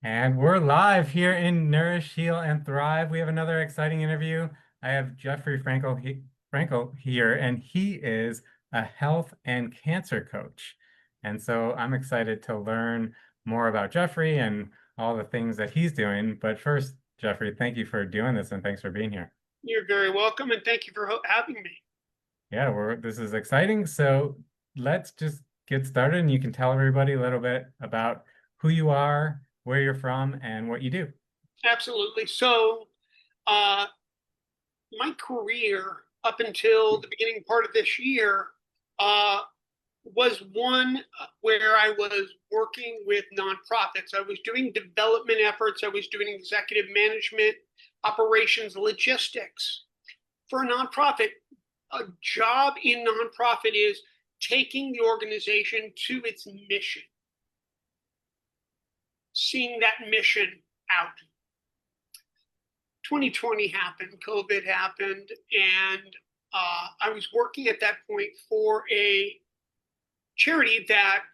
And we're live here in Nourish, Heal, and Thrive. We have another exciting interview. I have Jeffrey Frankel here, and he is a health and cancer coach. And so I'm excited to learn more about Jeffrey and all the things that he's doing. But first, Jeffrey, thank you for doing this and thanks for being here. You're very welcome, and thank you for having me. Yeah, this is exciting. So let's just get started, and you can tell everybody a little bit about who you are, where you're from, and what you do. Absolutely. So, uh, my career up until the beginning part of this year uh, was one where I was working with nonprofits. I was doing development efforts, I was doing executive management, operations, logistics for a nonprofit. A job in nonprofit is taking the organization to its mission, seeing that mission out. 2020 happened, COVID happened, and I was working at that point for a charity that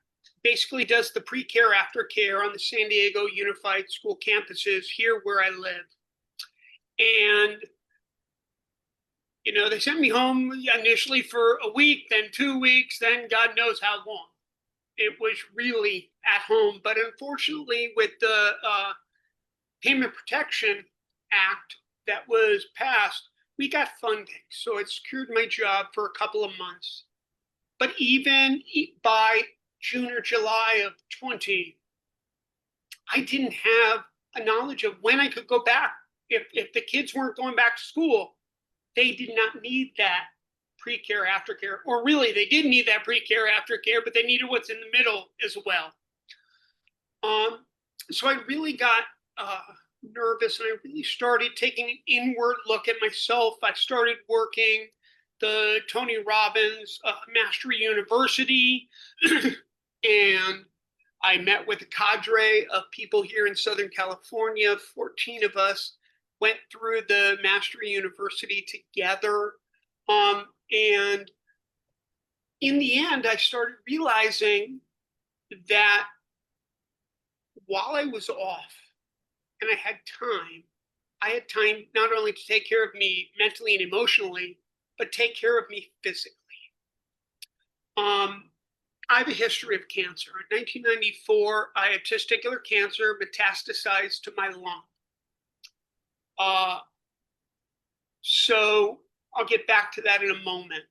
basically does the pre-care, aftercare on the San Diego Unified School campuses here where I live. And they sent me home initially for a week, then 2 weeks, then God knows how long. It was really at home, but unfortunately, with the Payment Protection Act that was passed, we got funding. So it secured my job for a couple of months. But even by June or July of 20, I didn't have a knowledge of when I could go back. If the kids weren't going back to school, they did not need that pre-care, aftercare, or really they did need that pre-care, aftercare, but they needed what's in the middle as well. So I really got nervous, and I really started taking an inward look at myself. I started working the Tony Robbins Mastery University, and I met with a cadre of people here in Southern California. 14 of us went through the Mastery University together. And in the end, I started realizing that while I was off and I had time not only to take care of me mentally and emotionally, but take care of me physically. I have a history of cancer. In 1994, I had testicular cancer metastasized to my lung. So I'll get back to that in a moment.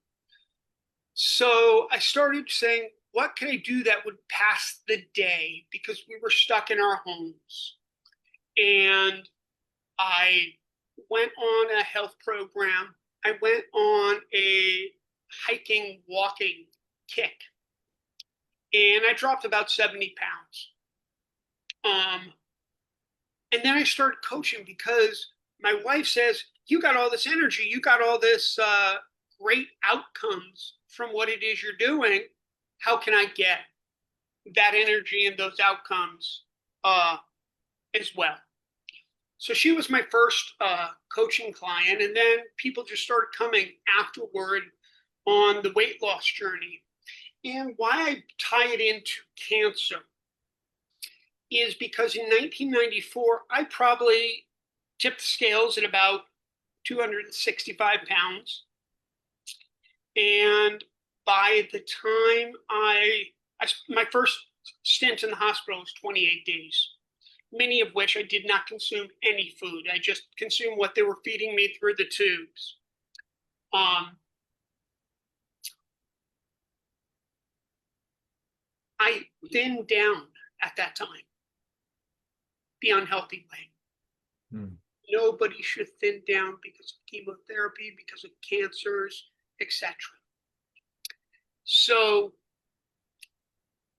So I started saying, what can I do that would pass the day? Because we were stuck in our homes. And I went on a health program. I went on a hiking, walking kick. And I dropped about 70 pounds. And then I started coaching because my wife says, you got all this energy, you got all this great outcomes from what it is you're doing. How can I get that energy and those outcomes as well? So she was my first coaching client, and then people just started coming afterward on the weight loss journey. And why I tie it into cancer is because in 1994, I probably tipped the scales at about 265 pounds. And by the time my first stint in the hospital was 28 days, many of which I did not consume any food. I just consumed what they were feeding me through the tubes. I thinned down at that time the unhealthy way. Nobody should thin down because of chemotherapy, because of cancers, etc. So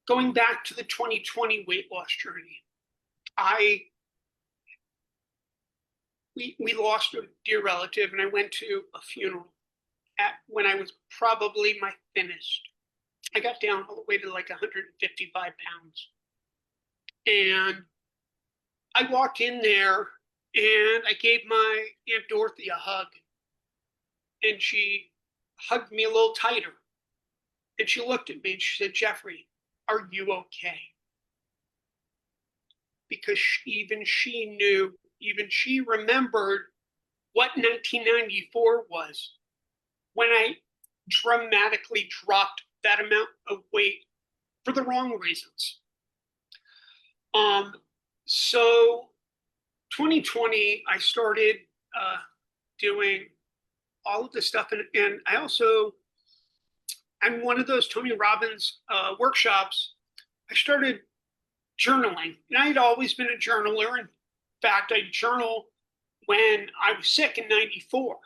going back to the 2020 weight loss journey, we lost a dear relative, and I went to a funeral when I was probably my thinnest. I got down all the way to like 155 pounds. And I walked in there and I gave my Aunt Dorothy a hug. And she hugged me a little tighter. And she looked at me and she said, Jeffrey, are you okay? because even she remembered what 1994 was, when I dramatically dropped that amount of weight for the wrong reasons. So 2020, I started doing all of this stuff. And I'm one of those Tony Robbins workshops. I started journaling, and I had always been a journaler. In fact, I journal when I was sick in '94.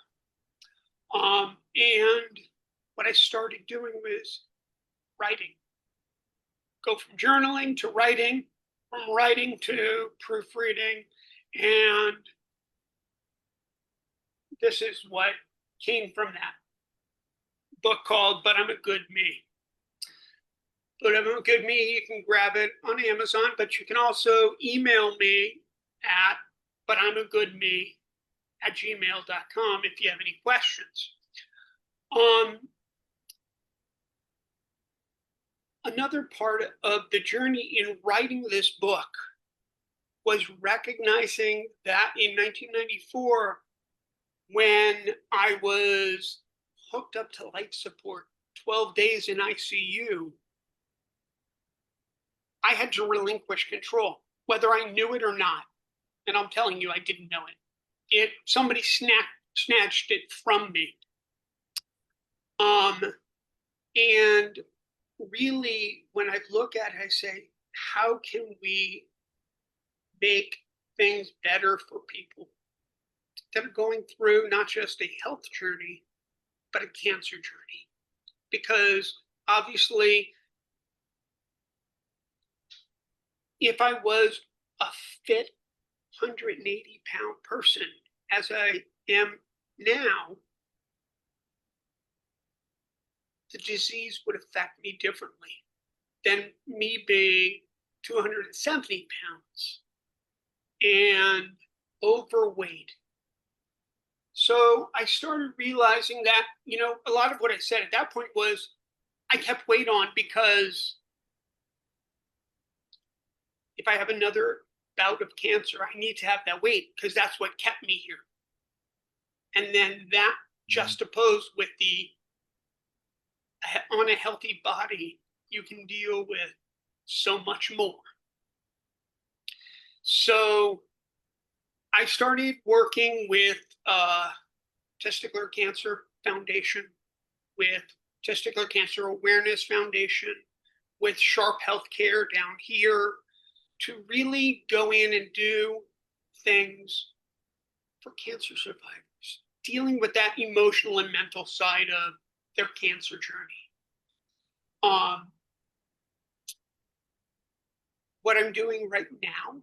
And what I started doing was writing. Go from journaling to writing, from writing to proofreading. And this is what came from that book called But I'm a Good Me. But I'm a Good Me, you can grab it on Amazon, but you can also email me at butimagoodme@gmail.com if you have any questions. Another part of the journey in writing this book was recognizing that in 1994, when I was hooked up to life support, 12 days in ICU, I had to relinquish control, whether I knew it or not. And I'm telling you, I didn't know it. Somebody snatched it from me. And really, when I look at it, I say, how can we make things better for people that are going through not just a health journey, but a cancer journey? Because obviously, if I was a fit 180-pound person, as I am now, the disease would affect me differently than me being 270 pounds and overweight. So I started realizing that, a lot of what I said at that point was I kept weight on because if I have another bout of cancer, I need to have that weight because that's what kept me here. And then that juxtaposed with on a healthy body, you can deal with so much more. So I started working with Testicular Cancer Foundation, with Testicular Cancer Awareness Foundation, with Sharp Healthcare down here, to really go in and do things for cancer survivors, dealing with that emotional and mental side of their cancer journey. What I'm doing right now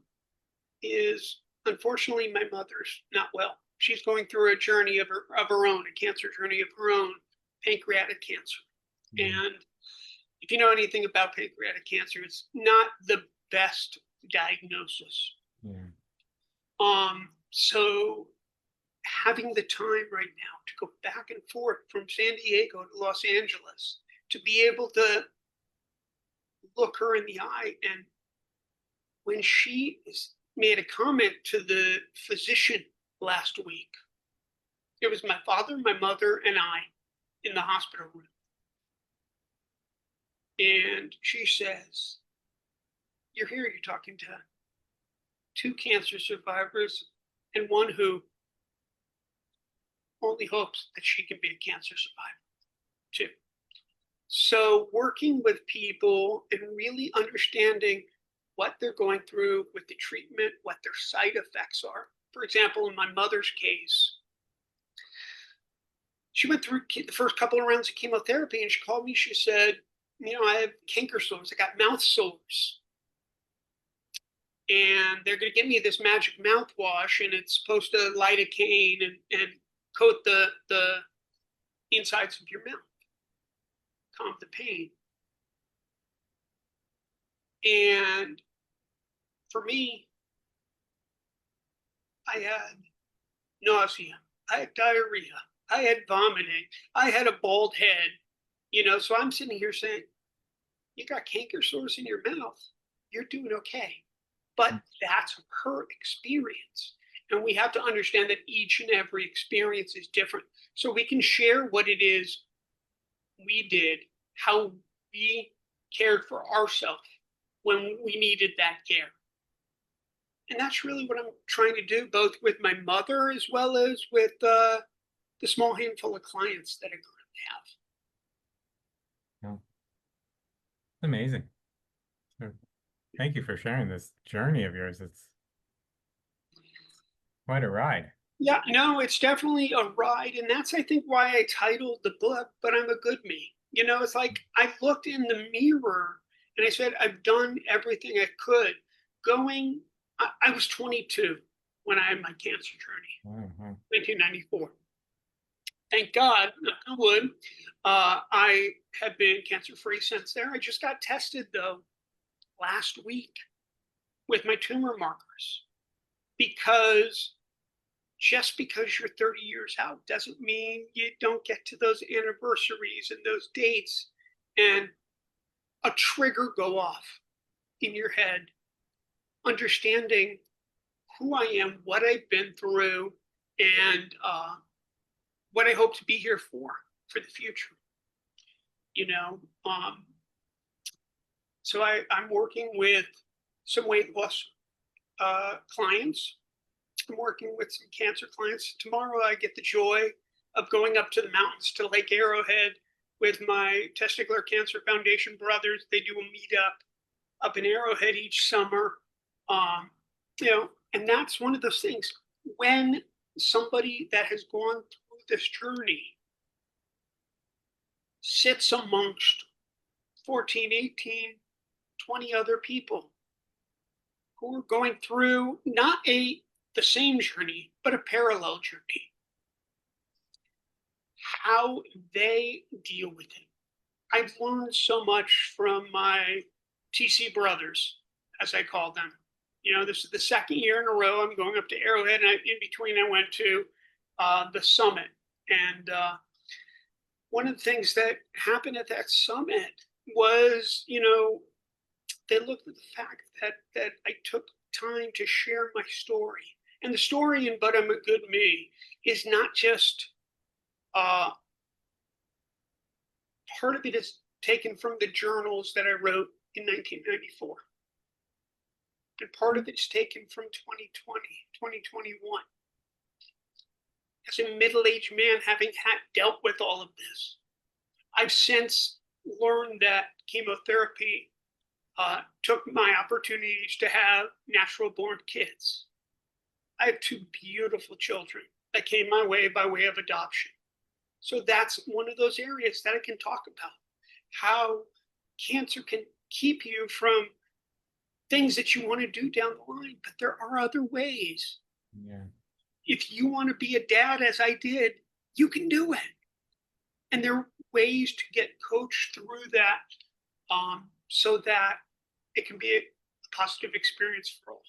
is, unfortunately, my mother's not well. She's going through a journey of her own, a cancer journey of her own, pancreatic cancer. And if you know anything about pancreatic cancer, it's not the best diagnosis. So having the time right now to go back and forth from San Diego to Los Angeles, to be able to look her in the eye, and when she made a comment to the physician last week, it was my father, my mother, and I in the hospital room. And she says, you're here, you're talking to 2 cancer survivors and one who only hopes that she can be a cancer survivor too. So working with people and really understanding what they're going through with the treatment, what their side effects are. For example, in my mother's case, she went through the first couple of rounds of chemotherapy, and she called me. She said, I have canker sores. I got mouth sores. And they're going to give me this magic mouthwash, and it's supposed to lidocaine and coat the insides of your mouth, calm the pain. And for me, I had nausea, I had diarrhea, I had vomiting, I had a bald head, so I'm sitting here saying, you got canker sores in your mouth, you're doing okay. but that's her experience. And we have to understand that each and every experience is different. So we can share what it is we did, how we cared for ourselves when we needed that care. And that's really what I'm trying to do, both with my mother as well as with the small handful of clients that I currently have. Well, amazing. So thank you for sharing this journey of yours. It's quite a ride. Yeah, no, it's definitely a ride. And that's, I think, why I titled the book, But I'm a Good Me. You know, it's like I looked in the mirror and I said, I've done everything I could. I was 22 when I had my cancer journey, Wow. 1994. Thank God, knock on wood, I have been cancer free since there. I just got tested, though, last week with my tumor markers because just because you're 30 years out doesn't mean you don't get to those anniversaries and those dates and a trigger go off in your head, understanding who I am, what I've been through, and what I hope to be here for the future. You know, so I'm working with some weight loss clients. I'm working with some cancer clients. Tomorrow, I get the joy of going up to the mountains to Lake Arrowhead with my Testicular Cancer Foundation brothers. They do a meetup up in Arrowhead each summer. You know, and that's one of those things. When somebody that has gone through this journey sits amongst 14, 18, 20 other people who are going through not the same journey, but a parallel journey, how they deal with it. I've learned so much from my TC brothers, as I call them. You know, this is the second year in a row I'm going up to Arrowhead, and in between I went to the summit. And one of the things that happened at that summit was, you know, they looked at the fact that I took time to share my story. And the story in But I'm a Good Me is not just part of it is taken from the journals that I wrote in 1994. And part of it's taken from 2020, 2021. As a middle-aged man, having dealt with all of this, I've since learned that chemotherapy took my opportunities to have natural-born kids. I have two beautiful children that came my way by way of adoption. So that's one of those areas that I can talk about, how cancer can keep you from things that you want to do down the line, but there are other ways. Yeah. If you want to be a dad, as I did, you can do it. And there are ways to get coached through that so that it can be a positive experience for all.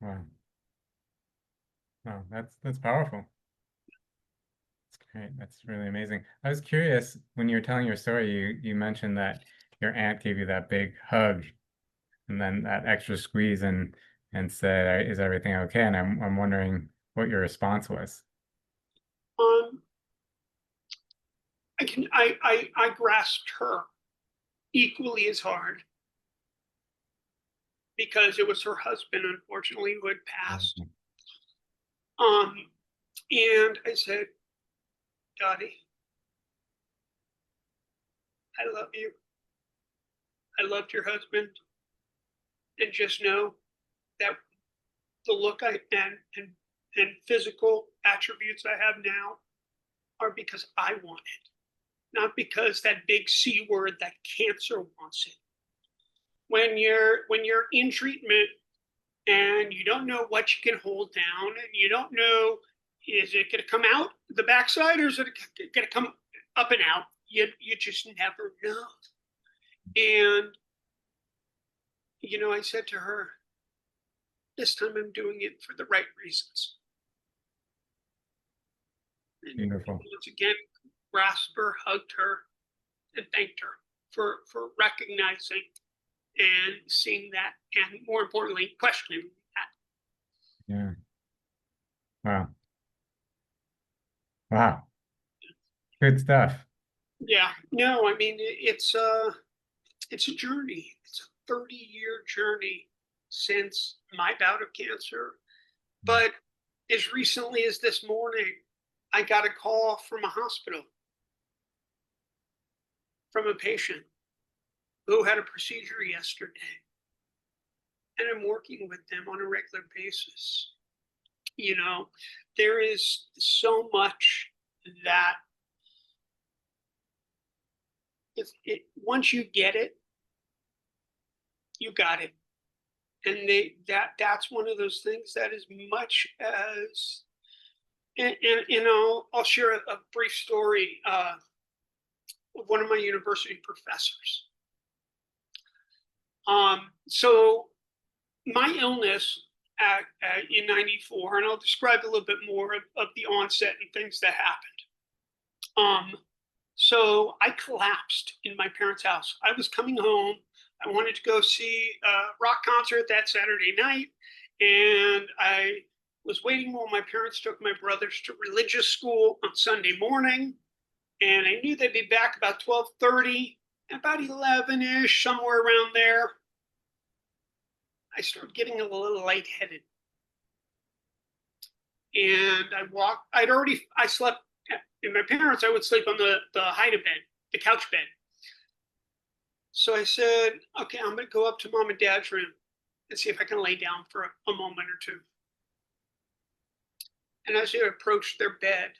Wow. Oh, that's powerful. That's great. That's really amazing. I was curious, when you were telling your story, you mentioned that your aunt gave you that big hug and then that extra squeeze and said, "Is everything okay?" And I'm wondering what your response was. Um, I grasped her equally as hard because it was her husband, unfortunately, who had passed. Mhm. And I said, Dottie, I love you. I loved your husband. And just know that the look and physical attributes I have now are because I want it, not because that big C word, that cancer wants it. When you're in treatment and you don't know what you can hold down and you don't know, is it going to come out the backside or is it going to come up and out? You just never know. And you know, I said to her, this time I'm doing it for the right reasons. And Beautiful. once again, grasped her, hugged her, and thanked her for recognizing and seeing that, and more importantly, questioning that. Yeah. Wow. Wow. Good stuff. Yeah, no, I mean it's a journey. It's a 30-year journey since my bout of cancer. But as recently as this morning, I got a call from a hospital from a patient who had a procedure yesterday, and I'm working with them on a regular basis. You know, there is so much that once you get it, you got it. And that's one of those things that as much as, and I'll share a brief story of one of my university professors. So my illness in '94, and I'll describe a little bit more of the onset and things that happened. So I collapsed in my parents' house. I was coming home. I wanted to go see a rock concert that Saturday night, and I was waiting while my parents took my brothers to religious school on Sunday morning, and I knew they'd be back about 12:30, about 11-ish, somewhere around there. I started getting a little lightheaded, and I slept in my parents. I would sleep on the hide-a bed, the couch bed. So I said, okay, I'm going to go up to mom and dad's room and see if I can lay down for a moment or two. And as I approached their bed,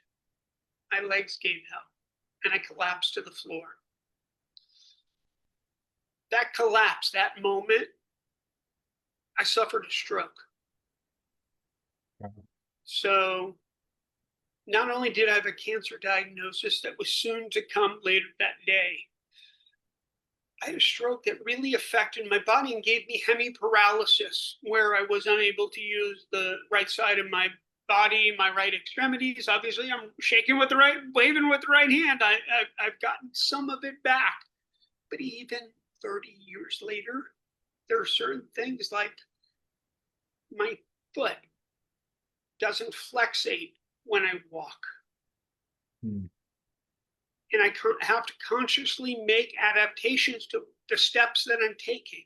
my legs gave out and I collapsed to the floor. That collapse, that moment, I suffered a stroke. So not only did I have a cancer diagnosis that was soon to come later that day, I had a stroke that really affected my body and gave me hemiparalysis, where I was unable to use the right side of my body, my right extremities. Obviously, I'm shaking with the right, waving with the right hand. I've gotten some of it back. But even 30 years later, there are certain things like my foot doesn't flexate when I walk. And I have to consciously make adaptations to the steps that I'm taking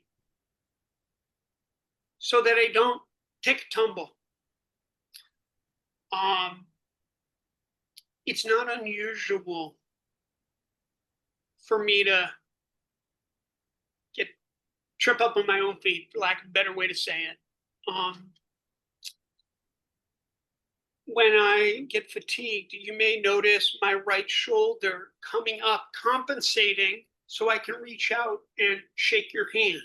so that I don't take a tumble. It's not unusual for me to trip up on my own feet, for lack of a better way to say it. When I get fatigued, you may notice my right shoulder coming up, compensating so I can reach out and shake your hand.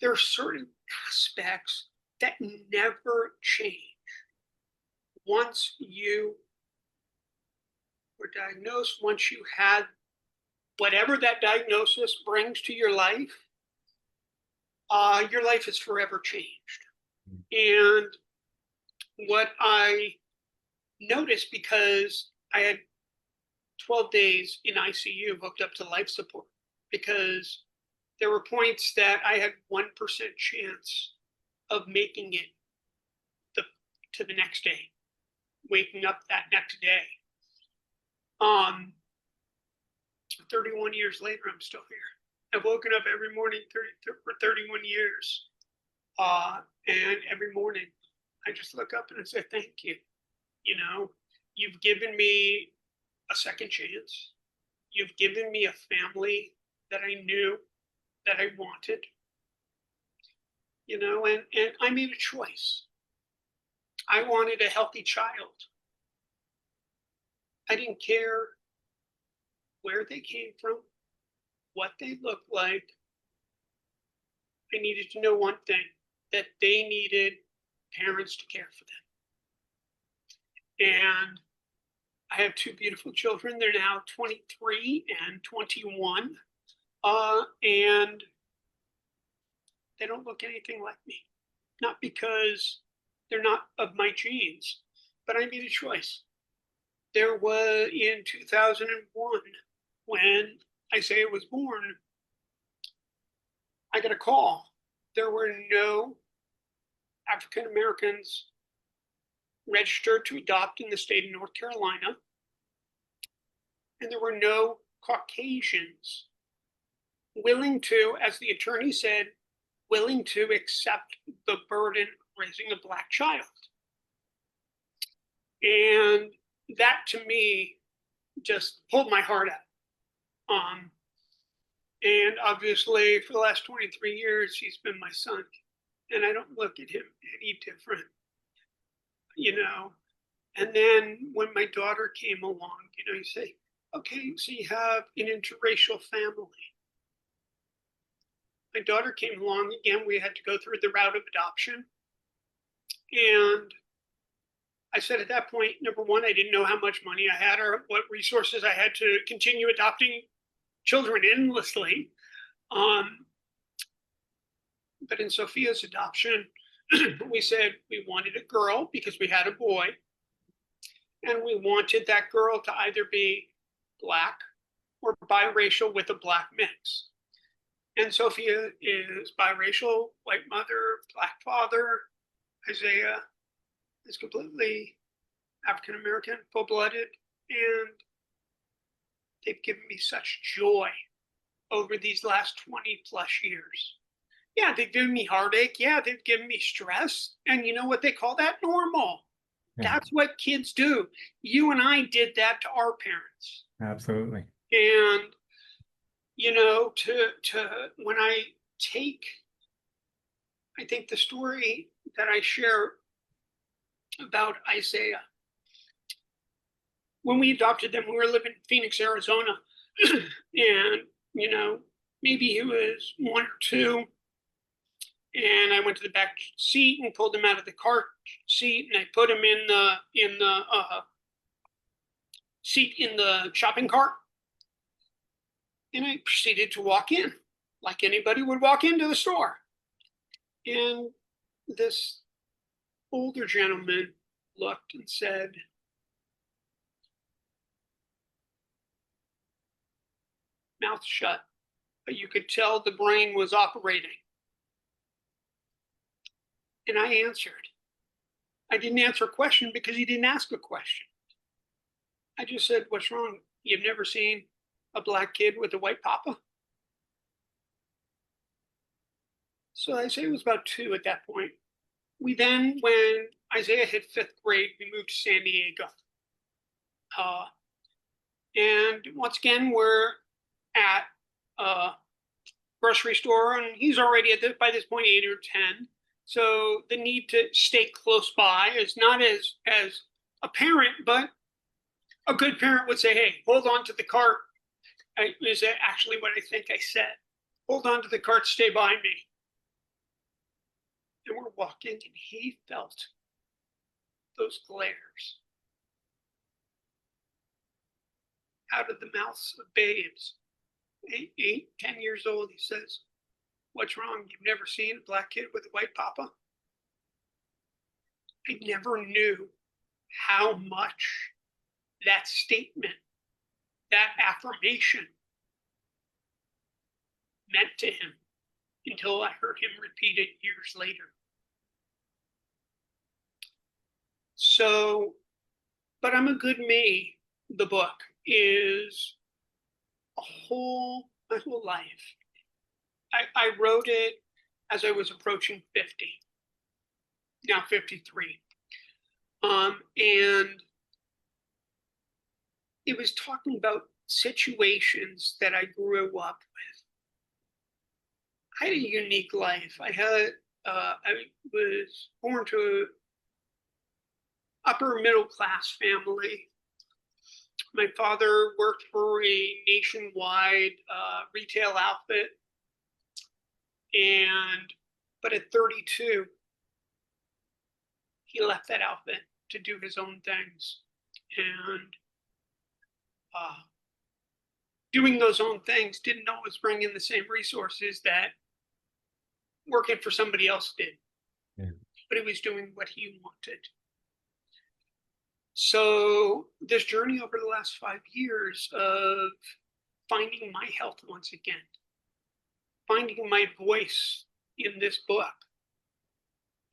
There are certain aspects that never change. Once you were diagnosed, once you had whatever that diagnosis brings to your life is forever changed. And what I noticed, because I had 12 days in ICU hooked up to life support, because there were points that I had 1% chance of making it to the next day, waking up that next day. 31 years later, I'm still here. I've woken up every morning for 31 years. And every morning, I just look up and I say, thank you. You know, you've given me a second chance. You've given me a family that I knew that I wanted. You know, and I made a choice. I wanted a healthy child. I didn't care where they came from, what they looked like. I needed to know one thing, that they needed parents to care for them. And I have two beautiful children. They're now 23 and 21. And they don't look anything like me. Not because they're not of my genes, but I made a choice. There was in 2001, when Isaiah was born, I got a call. There were no African Americans registered to adopt in the state of North Carolina, and there were no Caucasians willing to, as the attorney said, willing to accept the burden of raising a Black child. And that to me just pulled my heart out. And obviously, for the last 23 years, he's been my son. And I don't look at him any different, you know. And then when my daughter came along, you say, okay, so you have an interracial family. My daughter came along again. We had to go through the route of adoption. And I said at that point, number one, I didn't know how much money I had or what resources I had to continue adopting children endlessly. But in Sophia's adoption, we said we wanted a girl because we had a boy. And we wanted that girl to either be Black or biracial with a Black mix. And Sophia is biracial, white mother, Black father. Isaiah is completely African American, full blooded. And they've given me such joy over these last 20 plus years. Yeah, they've given me heartache. Yeah, they've given me stress. And you know what they call that? Normal. Yeah. That's what kids do. You and I did that to our parents. Absolutely. And to when I think the story that I share about Isaiah, when we adopted them, we were living in Phoenix, Arizona, and maybe he was 1 or 2, and I went to the back seat and pulled him out of the car seat, and I put him in the seat in the shopping cart. And I proceeded to walk in like anybody would walk into the store. And this older gentleman looked and said, mouth shut, but you could tell the brain was operating. And I answered. I didn't answer a question because he didn't ask a question. I just said, what's wrong? You've never seen a Black kid with a white papa? So Isaiah was about 2 at that point. We then, when Isaiah hit 5th grade, we moved to San Diego. And once again, we're at a grocery store, and he's already by this point 8 or 10. So the need to stay close by is not as apparent, but a good parent would say, hey, hold on to the cart. Is that actually what I think I said? Hold on to the cart, stay by me. And we're walking, and he felt those glares out of the mouths of babes. 8, 10 years old, he says, what's wrong? You've never seen a Black kid with a white papa? I never knew how much that statement, that affirmation meant to him until I heard him repeat it years later. So, But I'm a Good Me, the book, is my whole life. I wrote it as I was approaching 50, now 53. And it was talking about situations that I grew up with. I had a unique life. I was born to an upper middle class family. My father worked for a nationwide retail outfit. But at 32, he left that outfit to do his own things. And doing those own things didn't always bring in the same resources that working for somebody else did. Yeah. But he was doing what he wanted. So this journey over the last 5 years of finding my health once again, finding my voice in this book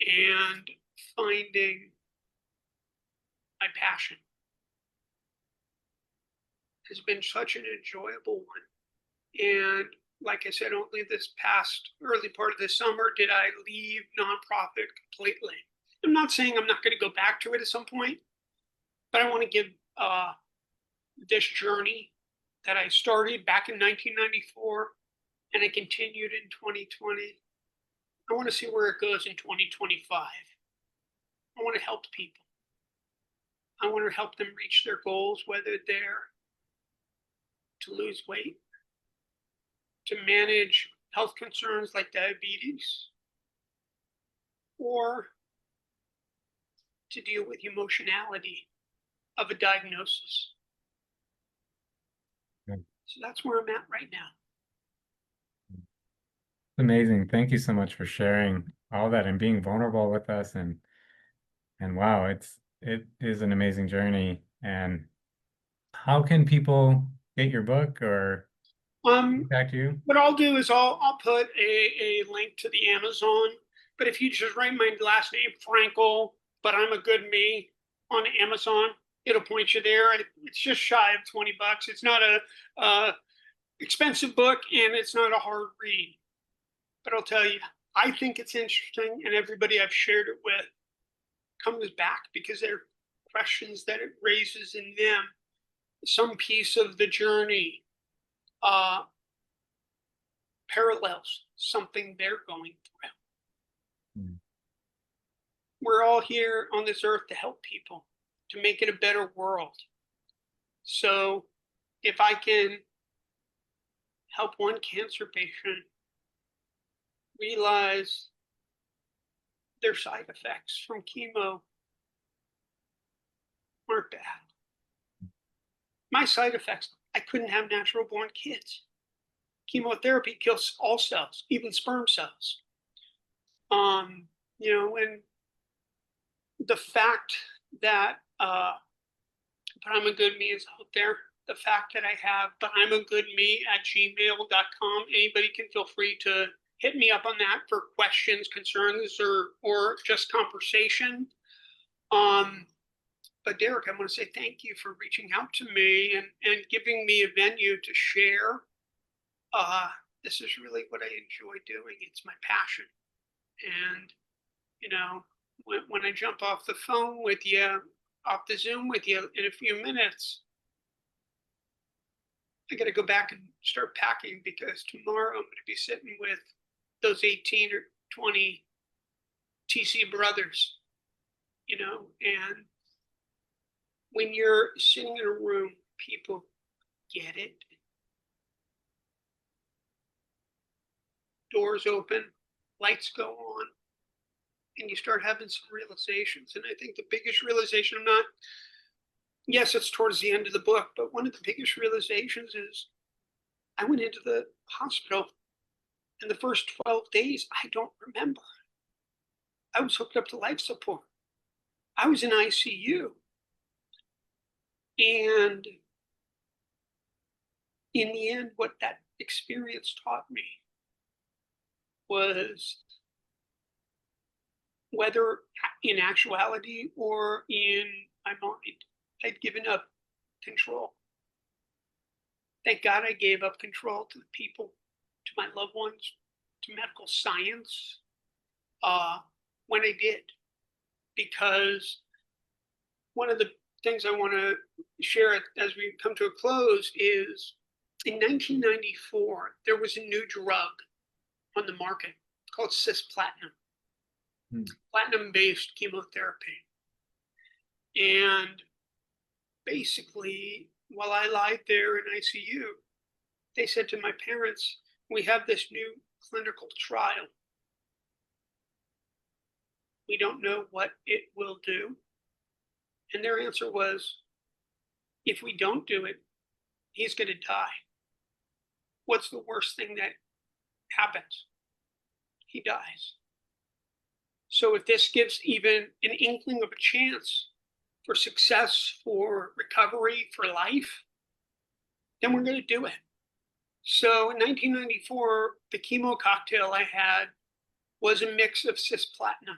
and finding my passion has been such an enjoyable one. And like I said, only this past early part of the summer did I leave nonprofit completely. I'm not saying I'm not going to go back to it at some point, but I want to give this journey that I started back in 1994 and I continued in 2020. I want to see where it goes in 2025. I want to help people. I want to help them reach their goals, whether they're to lose weight, to manage health concerns like diabetes, or to deal with emotionality of a diagnosis. Okay. So that's where I'm at right now. Amazing. Thank you so much for sharing all that and being vulnerable with us. And wow, it is an amazing journey. And how can people get your book or contact you? What I'll do is I'll put a link to the Amazon. But if you just write my last name, Frankel, but I'm a good me on Amazon, it'll point you there. It's just shy of $20. It's not a expensive book and it's not a hard read. But I'll tell you, I think it's interesting, and everybody I've shared it with comes back because there are questions that it raises in them. Some piece of the journey parallels something they're going through. Mm. We're all here on this earth to help people, to make it a better world. So if I can help one cancer patient realize their side effects from chemo aren't bad. My side effects, I couldn't have natural born kids. Chemotherapy kills all cells, even sperm cells. And the fact that but I'm a good me is out there. The fact that I have but I'm a good me at gmail.com. Anybody can feel free to hit me up on that for questions, concerns, or just conversation. But Derek, I want to say thank you for reaching out to me and giving me a venue to share. This is really what I enjoy doing. It's my passion. And, when I jump off the phone with you, off the Zoom with you in a few minutes, I got to go back and start packing because tomorrow I'm going to be sitting with those 18 or 20 TC brothers, and when you're sitting in a room, people get it. Doors open, lights go on, and you start having some realizations. And I think the biggest realization, yes, it's towards the end of the book, but one of the biggest realizations is I went into the hospital and the first 12 days, I don't remember. I was hooked up to life support. I was in ICU. And in the end, what that experience taught me was whether in actuality or in my mind, I'd given up control. Thank God I gave up control to the people, to my loved ones, to medical science when I did. Because one of the things I want to share as we come to a close is in 1994, there was a new drug on the market called cisplatin, platinum-based chemotherapy. And basically, while I lied there in ICU, they said to my parents, we have this new clinical trial. We don't know what it will do. And their answer was, if we don't do it, he's going to die. What's the worst thing that happens? He dies. So if this gives even an inkling of a chance for success, for recovery, for life, then we're going to do it. So in 1994, the chemo cocktail I had was a mix of cisplatin.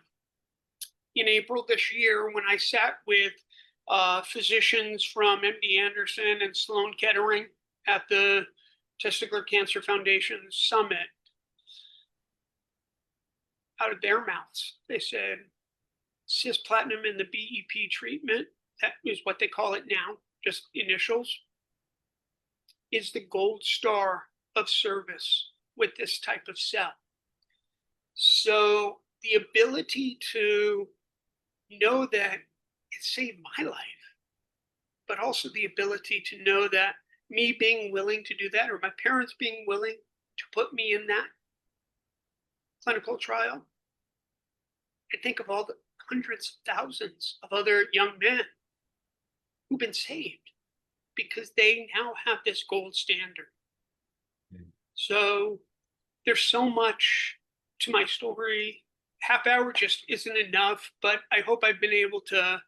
In April this year, when I sat with physicians from MD Anderson and Sloan Kettering at the Testicular Cancer Foundation Summit, out of their mouths, they said cisplatin and the BEP treatment, that is what they call it now, just initials, is the gold star of service with this type of cell. So the ability to know that it saved my life, but also the ability to know that me being willing to do that, or my parents being willing to put me in that clinical trial. I think of all the hundreds of thousands of other young men who've been saved because they now have this gold standard. Mm. So there's so much to my story. Half hour just isn't enough, but I hope I've been able to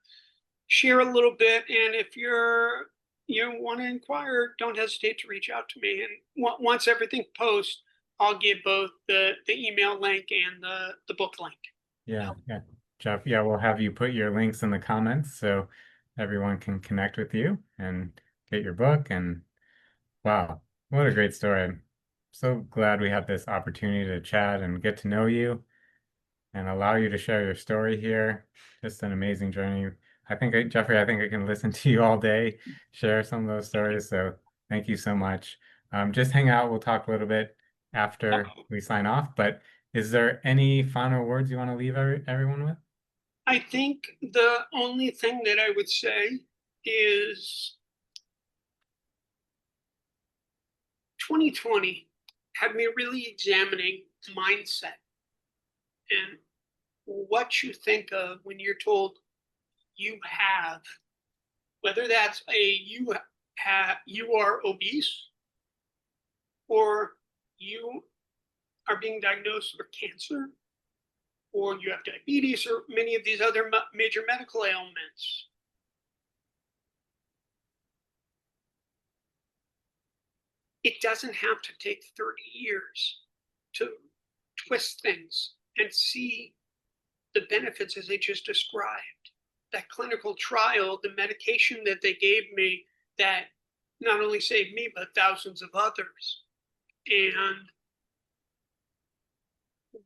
share a little bit. And if you want to inquire, don't hesitate to reach out to me. And once everything posts, I'll give both the email link and the book link. Yeah, yeah, Jeff. Yeah, we'll have you put your links in the comments so everyone can connect with you and get your book. And wow, what a great story. I'm so glad we had this opportunity to chat and get to know you and allow you to share your story here. Just an amazing journey. Jeffrey, I think I can listen to you all day, share some of those stories. So thank you so much. Just hang out. We'll talk a little bit after we sign off. But is there any final words you want to leave everyone with? I think the only thing that I would say is 2020 had me really examining mindset and what you think of when you're told you have, whether that's you are obese or you are being diagnosed with cancer or you have diabetes or many of these other major medical ailments. It doesn't have to take 30 years to twist things and see the benefits as I just described. That clinical trial, the medication that they gave me that not only saved me, but thousands of others. And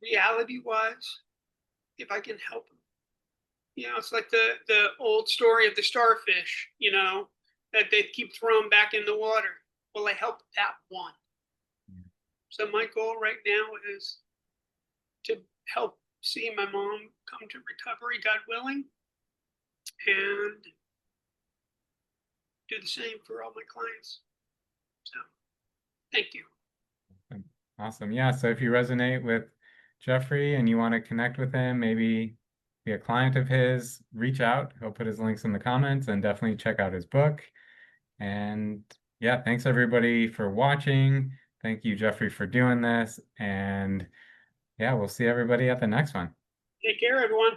reality wise, if I can help them, it's like the old story of the starfish, that they keep throwing back in the water. Well, I helped that one. So my goal right now is to help see my mom come to recovery, God willing, and do the same for all my clients. So thank you. Awesome. Yeah. So if you resonate with Jeffrey and you want to connect with him, maybe be a client of his, reach out. He'll put his links in the comments and definitely check out his book. And yeah, thanks everybody for watching. Thank you, Jeffrey, for doing this. And yeah, we'll see everybody at the next one. Take care, everyone.